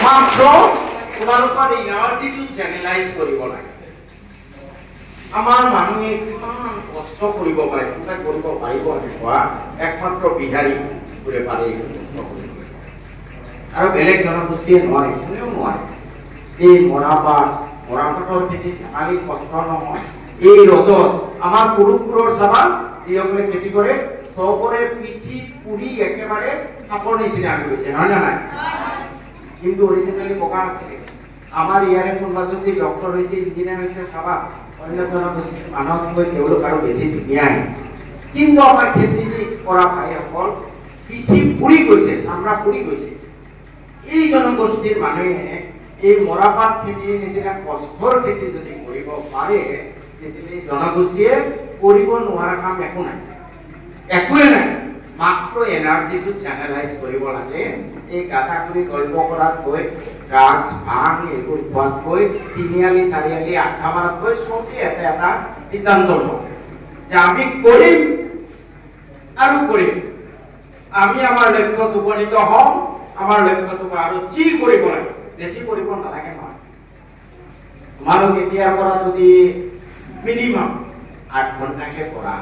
একমাত্ৰ তোমালোকৰ এনাৰ্জিটো চেনেলাইজ কৰিব লাগে। আমাৰ মানুহে কিমান কষ্ট কৰিব পাৰে, কোনোবাই কৰিব পাৰিব এনেকুৱা একমাত্ৰ বিহাৰী বোৰে পাৰে এই কষ্ট কৰিব। আৰু বেলেগ জনগোষ্ঠীয়ে নোৱাৰে, কোনেও নোৱাৰে। এই মৰাপাটৰ খেতি ধেমালি কষ্ট নহয়। এই ৰ'দত আমাৰ পুৰুষবোৰৰ চাবা যিসকলে খেতি কৰে চবৰে পিঠি পুৰি একেবাৰে কাপৰ নিচিনা হৈ গৈছে, হয় নে নাই? কিন্তু অৰিজিনেলি বগা আছিলে। আমাৰ ইয়াৰে কোনোবা যদি ডক্টৰ হৈছে, ইঞ্জিনিয়াৰ হৈছে, চাবা অন্য জনগোষ্ঠীৰ মানুহতকৈ তেওঁলোক আৰু বেছি ধুনীয়াই। কিন্তু আমাৰ খেতি কৰা ভাইসকল পিঠি পুৰি গৈছে, চামৰা পুৰি গৈছে। এই জনগোষ্ঠীৰ মানুহে এই মৰাপাট খেতিৰ নিচিনা কষ্টৰ খেতি যদি কৰিব পাৰে, তেতিয়াহ'লে জনগোষ্ঠীয়ে কৰিব নোৱাৰা কাম একো নাই, একোৱে নাই। মাত্ৰ এনাৰ্জিটো চেনেলাইজ কৰিব লাগে। এই গাঁথা কৰি গল্প কৰাতকৈ, ড্ৰাগছ ভাং এইবোৰ খোৱাতকৈ, তিনিআলি চাৰিআলি আড্ডা মাৰাতকৈ চবেই এটা এটা সিদ্ধান্ত লওঁ যে আমি কৰিম আৰু কৰিম। আমি আমাৰ লক্ষ্যত উপনীত হওঁ, আমাৰ লক্ষ্যটো আৰু যি কৰিব লাগে, বেছি কৰিব নালাগে নহয়। তোমালোক এতিয়াৰ পৰা যদি মিনিমাম 8 ঘণ্টাকে কৰা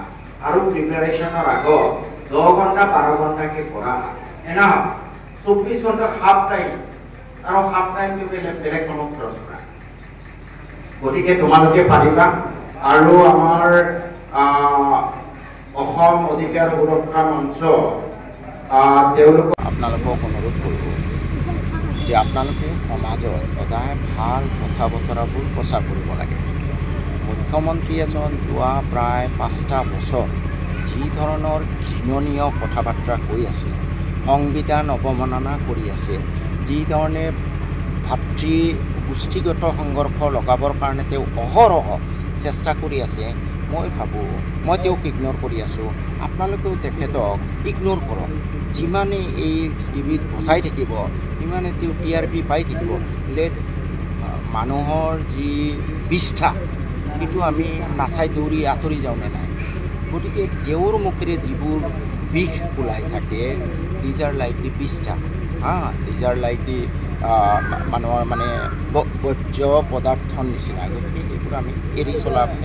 আৰু প্ৰিপাৰেশ্যনৰ আগত 10 ঘণ্টা 12 ঘণ্টাকে কৰা, এনে 24 ঘণ্টাৰ হাফ টাইম আৰু হাফ টাইমটো বেলেগ কামত খৰচ কৰা। গতিকে তোমালোকে পাৰিবা। আৰু আমাৰ অসম অধিকাৰ সুৰক্ষা মঞ্চ তেওঁলোকক আপোনালোকক অনুৰোধ কৰিছোঁ যে আপোনালোকে সমাজত সদায় ভাল কথা বতৰাবোৰ প্ৰচাৰ কৰিব লাগে। মুখ্যমন্ত্ৰী এজন যোৱা প্ৰায় 5টা বছৰ যি ধৰণৰ ঘৃণনীয় কথা বাৰ্তা কৈ আছে, সংবিধান অৱমাননা কৰি আছে, যি ধৰণে ভাতৃ গোষ্ঠীগত সংঘৰ্ষ লগাবৰ কাৰণে তেওঁ অহৰহ চেষ্টা কৰি আছে, মই ভাবোঁ মই তেওঁক ইগন'ৰ কৰি আছোঁ, আপোনালোকেও তেখেতক ইগন'ৰ কৰক। যিমানে এই টিভিত বচাই থাকিব সিমানে তেওঁ TRP পাই থাকিব। মানুহৰ যি বিষ্ঠা সেইটো আমি নাচাই দৌৰি আঁতৰি যাওঁ নে নাই। গতিকে তেওঁৰ মুখেৰে যিবোৰ বিষ ওলাই থাকে, দিজ আৰ লাইক দি বিষ্ঠা, দিজ আৰ লাইক দি মানুহৰ মানে বৰ্জ্য পদাৰ্থৰ নিচিনা। গতিকে সেইবোৰ আমি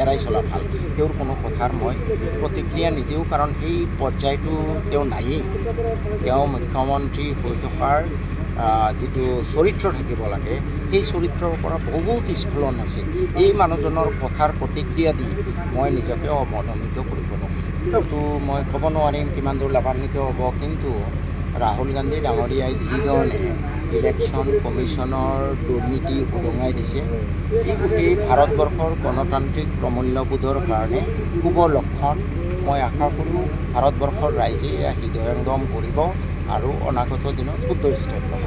এৰাই চলা ভাল। তেওঁৰ কোনো কথাৰ মই প্ৰতিক্ৰিয়া নিদিওঁ, কাৰণ এই পৰ্যায়টো তেওঁ নায়েই। তেওঁ মুখ্যমন্ত্ৰী হৈ থকাৰ যিটো চৰিত্ৰ থাকিব লাগে, সেই চৰিত্ৰৰ পৰা বহুত স্খলন হৈছে। এই মানুহজনৰ কথাৰ প্ৰতিক্ৰিয়া দি মই নিজকে অৱনমিত কৰিব নোখোজোঁ। তো মই ক'ব নোৱাৰিম কিমান দূৰ লাভান্বিত হ'ব, কিন্তু ৰাহুল গান্ধী ডাঙৰীয়াই যিধৰণে ইলেকশ্যন কমিশ্যনৰ দুৰ্নীতি উদঙাই দিছে, এই গোটেই ভাৰতবৰ্ষৰ গণতান্ত্ৰিক প্ৰমূল্যবোধৰ কাৰণে শুভ লক্ষণ। মই আশা কৰোঁ ভাৰতবৰ্ষৰ ৰাইজে হৃদয়ংগম কৰিব আৰু অনাগত দিনত শুদ্ধ ষ্টেপ ল'ব।